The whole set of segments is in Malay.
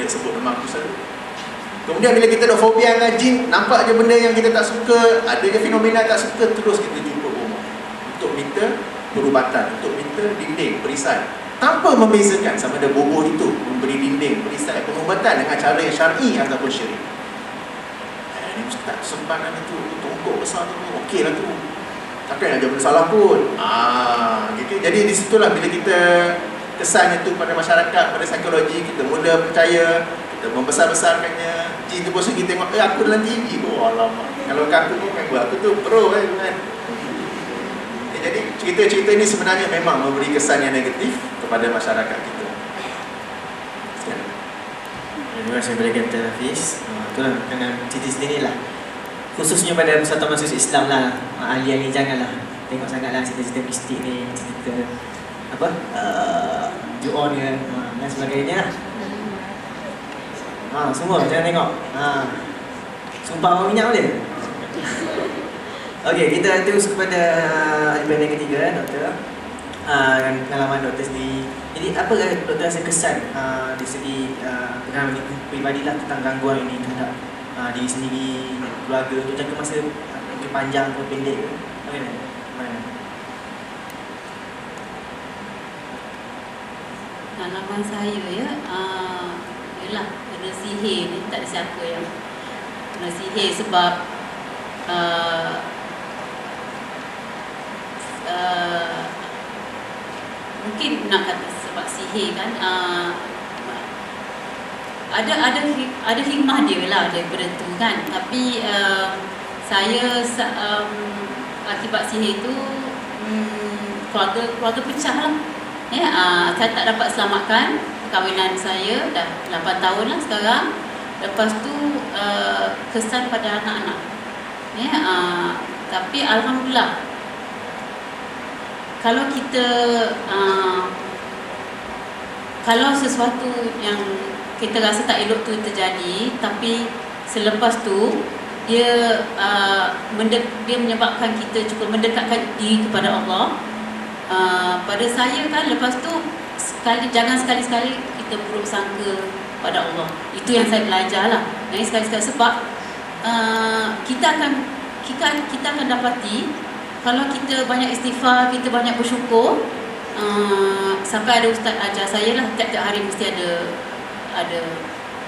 dia sebut nama aku selalu. Kemudian bila kita ada fobia dengan jin, nampak je benda yang kita tak suka, ada je fenomena tak suka, terus kita jumpa rumah untuk minta perubatan, untuk minta dinding, perisai, tanpa membezakan sama ada boboh itu memberi dinding, perisai, pengubatan dengan cara yang syar'i ataupun syirik. Ni ustaz sempanan itu tongkok besar tu, okey lah tu, tapi nak jawab salah pun. Gitu. Jadi di situlah bila kita kesan itu pada masyarakat, pada psikologi, kita mula percaya, kita membesar-besarkannya. Jin tu bosan kita tengok, aku dalam TV. Oh alamak, kalau aku pun kan buat, aku tu pro kan. Jadi cerita-cerita ini sebenarnya memang memberi kesan yang negatif kepada masyarakat kita. Terima kasih kepada Dr. Hafiz. Itulah kena cerita-cerita ni lah, khususnya pada Persatuan Mahasiswa Islam lah. Ahli-ahli janganlah tengok sangatlah cerita-cerita mistik ni, cerita apa, Ju-on kan, dan sebagainya. Semua jangan tengok. Sumpah orang minyak boleh. Okey, kita terus kepada panel ketiga, doktor. Pengalaman doktor sendiri. Jadi apa doktor rasa kesan di segi pengalaman peribadi lah tentang gangguan ini terhadap diri sendiri, keluarga tu, jangka masa mungkin panjang atau pendek ke? Mana? Pengalaman saya ya, yalah, kena sihir ni, tak ada siapa yang kena sihir sebab mungkin nak kata sebab sihir kan, ada hikmah dia lah daripada tu kan. Tapi saya akibat sihir tu keluarga pecah lah. Saya tak dapat selamatkan perkahwinan saya, dah 8 tahun lah sekarang. Lepas tu kesan pada anak-anak. Tapi alhamdulillah, kalau kita kalau sesuatu yang kita rasa tak elok tu terjadi, tapi selepas tu dia menyebabkan kita cukup mendekatkan diri kepada Allah. Pada saya kan, lepas tu jangan sekali-sekali kita buruk sangka pada Allah. Itu yang saya belajar lah. Jangan sekali-sekali, sebab kita akan dapati kalau kita banyak istighfar, kita banyak bersyukur. Sampai ada ustaz ajar saya lah, tiap-tiap hari mesti ada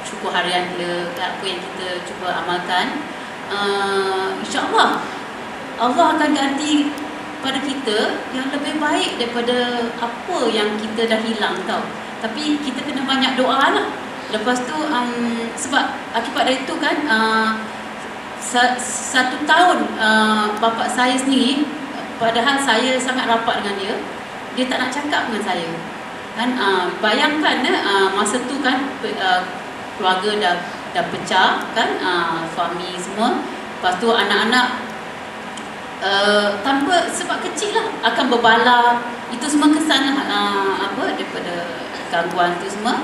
syukur harian dia, apa yang kita cuba amalkan. InsyaAllah Allah akan ganti pada kita yang lebih baik daripada apa yang kita dah hilang tau. Tapi kita kena banyak doa lah. Lepas tu sebab akibat dari itu kan, 1 tahun bapa saya sendiri, padahal saya sangat rapat dengan dia tak nak cakap dengan saya kan. Bayangkan masa tu kan, keluarga dah pecah kan, suami semua. Lepas tu anak-anak tanpa sebab kecil lah akan berbala. Itu semua kesan lah, daripada gangguan tu semua.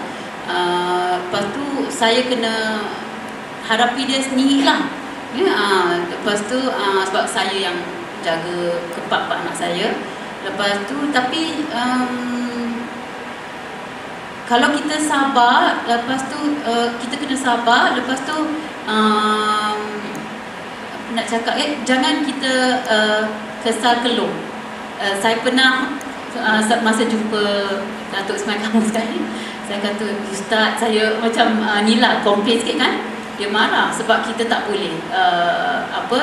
Lepas tu saya kena hadapi dia sendiri lah. Lepas tu sebab saya yang jaga kepak anak saya. Lepas tu tapi kalau kita sabar, lepas tu kita kena sabar. Lepas tu nak cakap jangan kita kesal keluh. Saya pernah masa jumpa Datuk Ismail kamu sekali, saya kata, ustaz saya macam ni lah, komplain sikit kan. Dia marah sebab kita tak boleh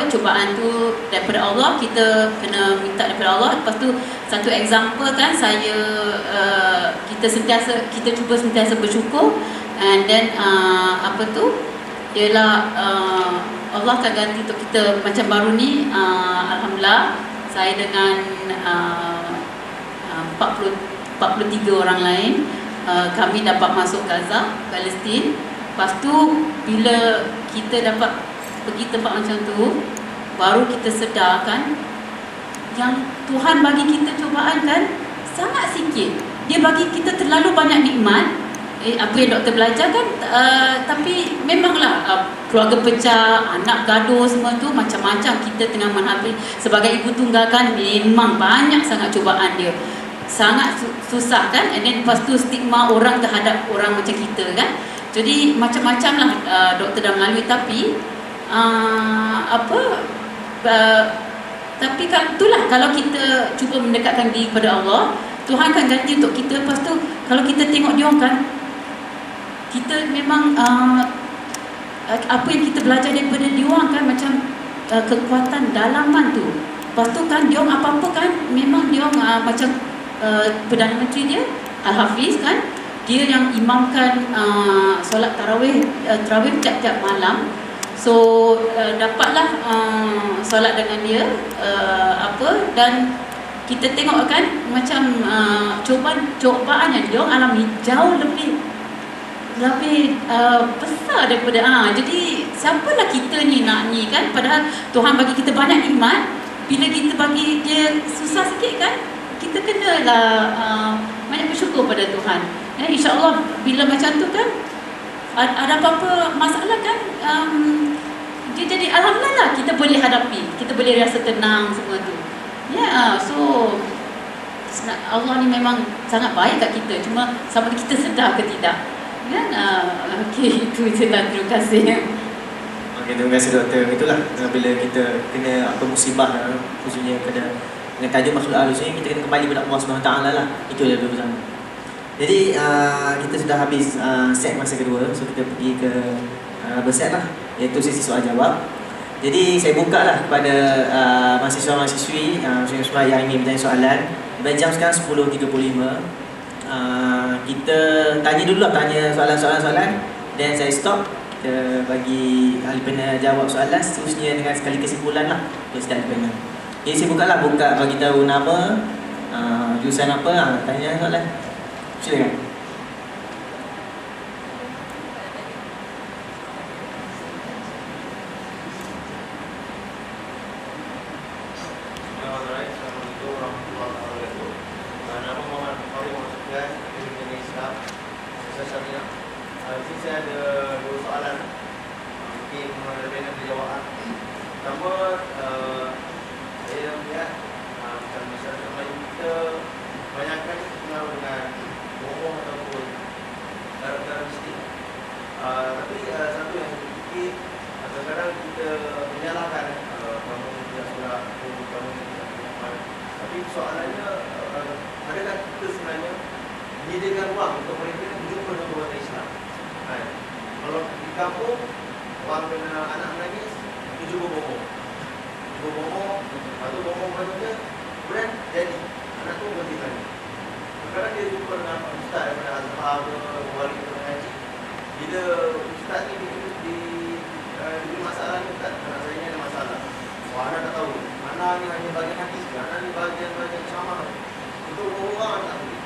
cubaan tu daripada Allah, kita kena minta daripada Allah. Lepas tu satu example kan, kita cuba sentiasa bersyukur, and then ialah Allah akan ganti untuk kita. Macam baru ni alhamdulillah, saya dengan 43 orang lain, kami dapat masuk Gaza, Palestin. Lepas tu bila kita dapat pergi tempat macam tu, baru kita sedar kan, yang Tuhan bagi kita cubaan kan sangat sikit. Dia bagi kita terlalu banyak nikmat. Apa yang doktor belajar kan, tapi memanglah keluarga pecah, anak gaduh, semua tu macam-macam kita tengah menghadapi. Sebagai ibu tunggal kan, memang banyak sangat cubaan dia, sangat susah kan. And then lepas tu stigma orang terhadap orang macam kita kan. Jadi macam-macam lah doktor dah melalui, tapi tapi kan itulah, kalau kita cuba mendekatkan diri kepada Allah, Tuhan akan ganti untuk kita. Lepas tu kalau kita tengok dia orang kan, kita memang apa yang kita belajar daripada dia orang kan, macam kekuatan dalaman tu. Lepas tu kan dia orang apa-apa kan, memang dia orang macam Perdana Menteri dia Al-Hafiz kan, dia yang imamkan solat tarawih tiap-tiap malam. So dapatlah solat dengan dia dan kita tengok kan macam cobaan yang dia alami jauh lebih besar daripada jadi siapalah kita ni nak ni kan, padahal Tuhan bagi kita banyak nikmat. Bila kita bagi dia susah sikit kan, kita kenalah banyak bersyukur pada Tuhan. InsyaAllah bila macam tu kan, ada apa-apa masalah kan, dia jadi alhamdulillah kita boleh hadapi, kita boleh rasa tenang semua tu. So Allah ni memang sangat baik kat kita, cuma sama kita sedar ke tidak. Okey, itu je lah. Terima kasih. Okey, terima kasih doktor. Itulah bila kita kena apa musibah, khususnya dengan tajuk makhluk halus ni, kita kena kembali kepada Allah SWT lah. Itu je dulu bersama. Jadi kita sudah habis set masa kedua, so kita pergi ke berset lah, iaitu sesi soal jawab. Jadi saya buka lah kepada mahasiswa-mahasiswi yang ingin bertanya soalan. Jam sekarang 10.35. Kita tanya dulu lah, tanya soalan-soalan, dan saya stop. Kita bagi ahli panel jawab soalan, seterusnya dengan sekali kesimpulan lah dari ahli panel. Jadi saya buka, bagi tahu nama, jurusan apa, tanya soalan. Silakan. Assalamualaikum warahmatullahi wabarakatuh. Nama Muhammad Farid Muhammad dari Islam. Saya ada dua soalan, mungkin lebih nak dijawab. Pertama, saya melihat macam masyarakat Melayu kita banyakkan kenal dengan bohong ataupun perkara mistik. Tapi satu yang fikir, kadang-kadang kita menyalahkan kamu tidak solat, kamu tidak beramal. Tapi soalannya, adakah kita sebenarnya menyediakan ruang untuk mereka berjumpa dengan perbuatan Islam? Kalau di kampung, orang kena anak menangis, dia cuba bohong. Lepas tu bohong patutnya, kemudian jadi anak tu berhenti lagi. Kadang-kadang dia jumpa dengan ustaz daripada Azhar ke, wali ke mengaji. Bila ustaz ni diberi masalah ni, ustaz, anak saya ni ada masalah. Anak tak tahu, anak ni hanya bagian hadis, anak ni bagian ceramah. Untuk orang tak boleh.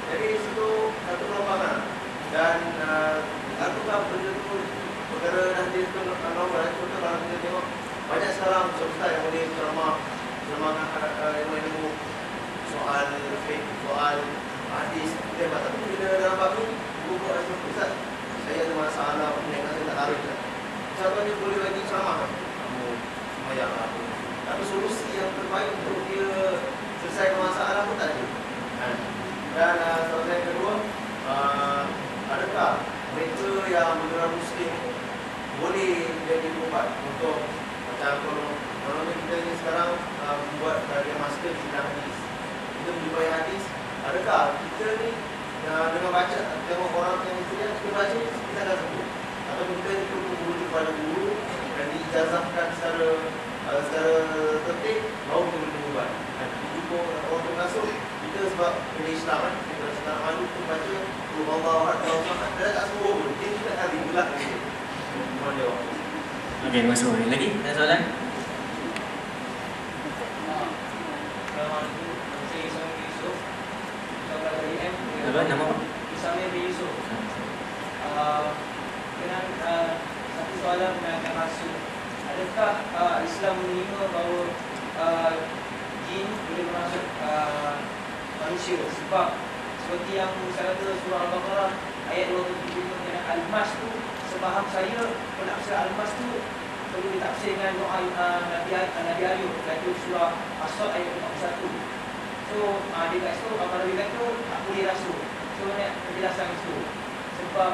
Jadi situ satu kelombangan. Dan adakah benda tu perkara nanti itu normal? Contoh kalau kita tengok banyak sekarang ustaz yang boleh ceramahkan ilmu soal fiqh, soal hadis, debat. Tapi bila dalam bab ni, buku ustaz, saya ada masalah, perniagaan saya tak laris. Siapa ni boleh bagi ceramah? Kamu semayang lah. Tapi solusi yang terbaik untuk dia selesaikan masalah pun tak ada. Dan soalan yang kedua, adakah mereka yang benar Muslim boleh jadi ubat untuk macam kalau kita ni sekarang buat dia master di bidang hadis, kita menjumpai hadis, adakah kita ni dengan baca, tengok orang yang kita baca, kita akan sembuh? Atau kita ni perlu merujuk kepada guru dan diijazahkan secara tertib, baru kita boleh ubat. Dan jumpa orang termasuk kita sebab benda Islam kan, kita sekarang malu tu baca Allah dia tak sembuh pun, dia tidak kali gelap gitu. Mohon jawab. Okey, masuk lagi. Ada soalan? Assalamualaikum. Saya Ismail bin Yusuf. Saudara IM. Apa nama? Ismail bin Yusuf. Dengan satu soalan mengenai rasul. Adakah Islam menerima bahawa jin boleh masuk manusia? Sebab seperti yang saya kata surah Al-Baqarah ayat 27 mengenai Al-Mas tu, sepaham saya penafsir Al-Mas tu perlu ditafsir dengan doa Nabi Ayub, iaitu surah As-Sad ayat 41. So dia kata Nabi kata tak boleh rasul. So banyak penjelasan itu. Sebab